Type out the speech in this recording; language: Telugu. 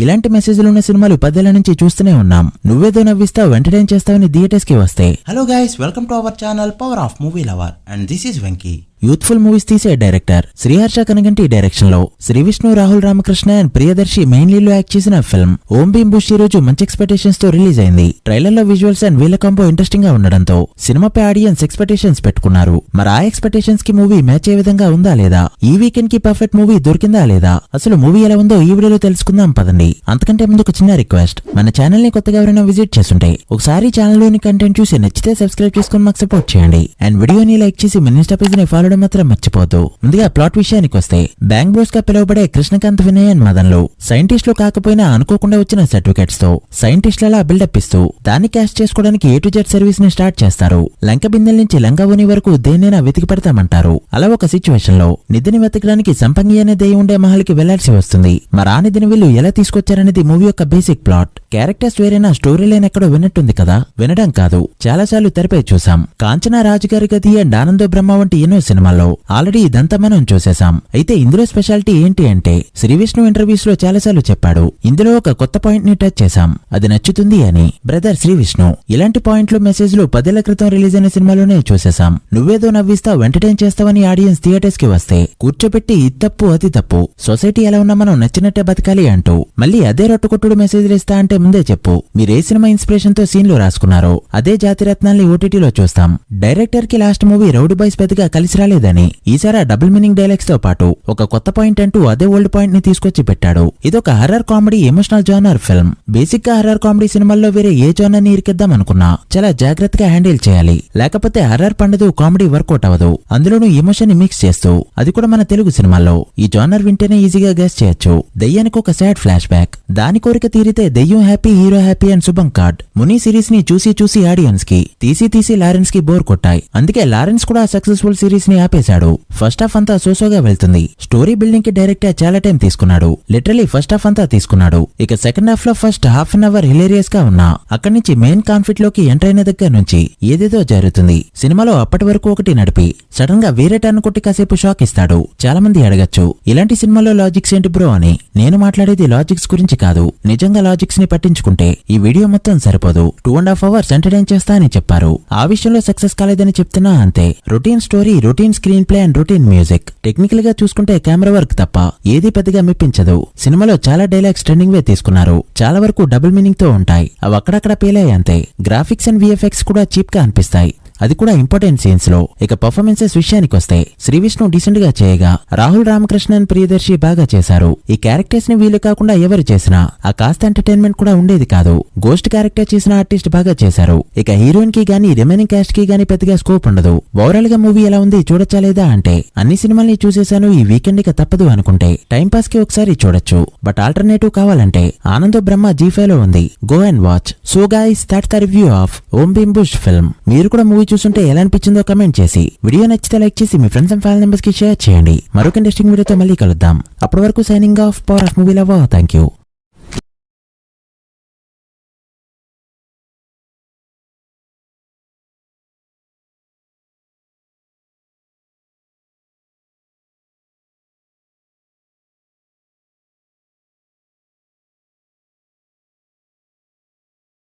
ఇలాంటి మెసేజ్లు ఉన్న సినిమాలు 10 ఏళ్ల నుంచి చూస్తూనే ఉన్నాం. నువ్వేదో నవ్విస్తావు, ఎంటర్టైన్ చేస్తావని థియేటర్స్ కి వస్తే. Hello guys, welcome to our channel power of movie lover and this is Venky. Youthful movies తీసే డైరెక్టర్ శ్రీహర్ష కనగంటి డైరెక్షన్ లో Sree Vishnu, Rahul Ramakrishna and Priyadarshi main lead లో యాక్ట్ చేసిన ఫిల్మ్ ఓం భీమ్ బుష్ ఈ రోజు మంచి ఎక్స్పెక్టేషన్స్ తో రిలీజ్ అయింది. ట్రైలర్ లో విజువల్స్ అండ్ వీళ్ళ కాంబో ఇంట్రెస్టింగ్ గా ఉండడంతో సినిమాపై ఆడియన్స్ ఎక్స్పెక్టేషన్స్ పెట్టుకున్నారు. మరి ఆ ఎక్స్పెక్టేషన్స్ కి మూవీ మ్యాచ్ అయ్యే విధంగా ఉందా లేదా, ఈ వీకెండ్ కి పర్ఫెక్ట్ మూవీ దొరికిందా లేదా, అసలు మూవీ ఎలా ఉందో ఈ వీడియోలో తెలుసుకుందాం పదండి. అంతకంటే ముందు ఒక చిన్న రిక్వెస్ట్, మన ఛానల్ ని కొత్తగా ఎవరైనా విజిట్ చేస్తుంటే ఒకసారి ఛానల్ లోని కంటెంట్ చూసి నచ్చితే సబ్స్క్రైబ్ చేసుకుని మాకు సపోర్ట్ చేయండి. అండ్ వీడియోని లైక్ చేసి మన ఇన్స్టా పేజ్ ని ఫాలో మాత్రం మర్చిపోదు. ముందుగా ప్లాట్ విషయానికి వస్తే, బ్యాంక్ బ్రోస్ గా పిలువబడే కృష్ణకాంత్, వినయ్ అండ్ మదన్ లో సైంటిస్టులు కాకపోయినా అనుకోకుండా వచ్చిన సర్టిఫికెట్స్ తో సైంటిస్టులలా బిల్డప్ ఇస్తూ దాన్ని క్యాష్ చేసుకోవడానికి A to Z సర్వీస్ ని స్టార్ట్ చేస్తారు. లంక బిందెల నుంచి లంకావోని వరకు దేన్నైనా వెతికి పెడతామంటారు. అలా ఒక సిచ్యువేషన్ లో నిధిని వెతకడానికి సంపంగి అనే దెయ్యం ఉండే మహల్కి వెళ్లాల్సి వస్తుంది. మరి ఆ నిధిని వీళ్ళు ఎలా తీసుకొచ్చారనేది మూవీ యొక్క బేసిక్ ప్లాట్. క్యారెక్టర్స్ వేరైనా స్టోరీ లైన్ ఎక్కడో విన్నట్టుంది కదా. వినడం కాదు, చాలాసార్లు తెరపై చూసాం. కాంచనా, రాజుగారి గది అండ్ ఆనందో బ్రహ్మ వంటి ఎన్నో సినిమాల్లో ఆల్రెడీ ఇదంతా మనం చూసేశాం. అయితే ఇందులో స్పెషాలిటీ ఏంటి అంటే, శ్రీ విష్ణు ఇంటర్వ్యూస్ లో చాలాసార్లు చెప్పాడు, ఇందులో ఒక కొత్త పాయింట్ ని టచ్ చేశాం, అది నచ్చుతుంది అని. బ్రదర్ శ్రీ విష్ణు ఇలాంటి పాయింట్లు, మెసేజ్లు 10 ఏళ్ల క్రితం రిలీజ్ అయిన సినిమాలోనే చూసేశాం. నువ్వేదో నవ్విస్తావు, ఎంటర్టైన్ చేస్తావని ఆడియన్స్ థియేటర్స్ కి వస్తే కూర్చోబెట్టి ఇది తప్పు అది తప్పు, సొసైటీ ఎలా ఉన్నా మనం నచ్చినట్టే బతకాలి అంటూ మళ్ళీ అదే రొట్టుకొట్టుడు మెసేజ్లు ఇస్తా అంటే ముందే చెప్పు, మీరే సినిమా ఇన్స్పిరేషన్ తో సీన్లు రాసుకున్నారో అదే జాతిరత్నాల్ని ఓటీటీలో చూస్తాం. డైరెక్టర్ కి లాస్ట్ మూవీ రౌడీ బాయ్స్ పెద్దగా కలిసి రాలేదని ఈసారి డబుల్ మీనింగ్ డైలాగ్స్ తో పాటు ఒక కొత్త పాయింట్ అంటూ అదే ఓల్డ్ పాయింట్ ని తీసుకొచ్చి పెట్టాడు. ఇదొక horror comedy emotional genre film. Basic గా హర్రర్ కామెడీ సినిమాల్లో వేరే ఏ జానర్ ని ఇరికిద్దాం అనుకున్నా చాలా జాగ్రత్తగా హ్యాండిల్ చేయాలి, లేకపోతే హర్రర్ పండదు, కామెడీ వర్కౌట్ అవ్వదు. అందులోనూ ఎమోషన్ ని మిక్స్ చేస్తూ, అది కూడా మన తెలుగు సినిమాల్లో. ఈ జానర్ వింటేనే ఈజీగా గెస్ చేయొచ్చు. దెయ్యానికి ఒక సాడ్ ఫ్లాష్ బ్యాక్, దాని కోరిక తీరితే దెయ్యం హ్యాపీ, హీరో హ్యాపీ అండ్ శుభం కార్డ్. ముని సిరీస్ ని చూసి ఆడియన్స్ కి తీసి లారెన్స్ కి బోర్ కొట్టాయి. అందుకే లారెన్స్ కూడా సక్సెస్ఫుల్ సిరీస్ ని ఆపేశాడు. ఫస్ట్ హాఫ్ అంతా సోసోగా వెళ్తుంది. స్టోరీ బిల్డింగ్ కి డైరెక్టర్ చాలా టైం తీసుకున్నాడు. లిటరలీ ఫస్ట్ హాఫ్ అంతా తీసుకున్నాడు. ఇక సెకండ్ హాఫ్ లో first half an hour hilarious గా ఉన్నా, అక్కడి నుంచి మెయిన్ కాన్ఫ్లిక్ట్ లోకి ఎంటర్ అయిన దగ్గర నుంచి ఏదేదో జరుగుతుంది. సినిమాలో అప్పటి వరకు ఒకటి నడిపి సడన్ గా వేరే టర్న్ కొట్టి కాసేపు షాక్ ఇస్తాడు. చాలా మంది అడగచ్చు, ఇలాంటి సినిమాలో లాజిక్స్ ఏంటి బ్రో అని. నేను మాట్లాడేది లాజిక్స్ గురించి కాదు. నిజంగా లాజిక్స్ ని పట్టించుకుంటే ఈ వీడియో మొత్తం సరిపోదు. 2.5 hours ఎంటర్టైన్ చేస్తా అని చెప్పారు. ఆ విషయంలో సక్సెస్ కాలేదని చెప్తున్నా అంతే. Routine story, routine screen play and routine music. Technical గా చూసుకుంటే కెమెరా వర్క్ తప్ప ఏది పెద్దగా మెప్పించదు. సినిమాలో చాలా డైలాగ్స్ ట్రెండింగ్ వే తీసుకున్నారు. చాలా వరకు డబుల్ మీనింగ్ తో ఉంటాయి. అవి అక్కడక్కడ పేలాయి అంతే. గ్రాఫిక్స్ అండ్ VFX కూడా చీప్ గా అనిపిస్తాయి, అది కూడా ఇంపార్టెంట్ సీన్స్ లో. ఇక పర్ఫార్మెన్సెస్ విషయానికి వస్తే, శ్రీ విష్ణు డీసెంట్ గా చేయగా, రాహుల్ రామకృష్ణన్, ప్రియదర్శి బాగా చేశారు. ఈ క్యారెక్టర్స్ ని వీళ్ళు కాకుండా ఎవరు చేసినా ఆ కాస్త ఎంటర్టైన్మెంట్ కూడా ఉండేది కాదు. గోస్ట్ క్యారెక్టర్ చేసిన ఆర్టిస్ట్ బాగా చేశారు. ఇక హీరోయిన్ కి గానీ రిమైనింగ్ క్యాస్ట్ కి గానీ పెద్దగా స్కోప్ ఉండదు. ఓవరాల్ గా మూవీ ఎలా ఉంది, చూడొచ్చా లేదా అంటే, అన్ని సినిమాల్ని చూసేశాను, ఈ వీకెండ్ ఇక తప్పదు అనుకుంటే టైం పాస్ కి ఒకసారి చూడొచ్చు. బట్ ఆల్టర్నేటివ్ కావాలంటే ఆనందో బ్రహ్మ G5 లో ఉంది, go and watch. So guys, that's the review of Om Bheem Bush film. మీరు కూడా మూవీ చూస్తుంటే ఎలా అనిపించిందో కమెంట్ చేసి, వీడియో నచ్చితే లైక్ చేసి మీ ఫ్రెండ్స్ అండ్ ఫ్యామిలీ మెంబర్స్ కి షేర్ చేయండి. మరొక ఇంట్రెస్టింగ్ వీడియోతో మళ్ళీ కలుద్దాం. అప్పటి వరకు signing off, power of movie lover. Thank you.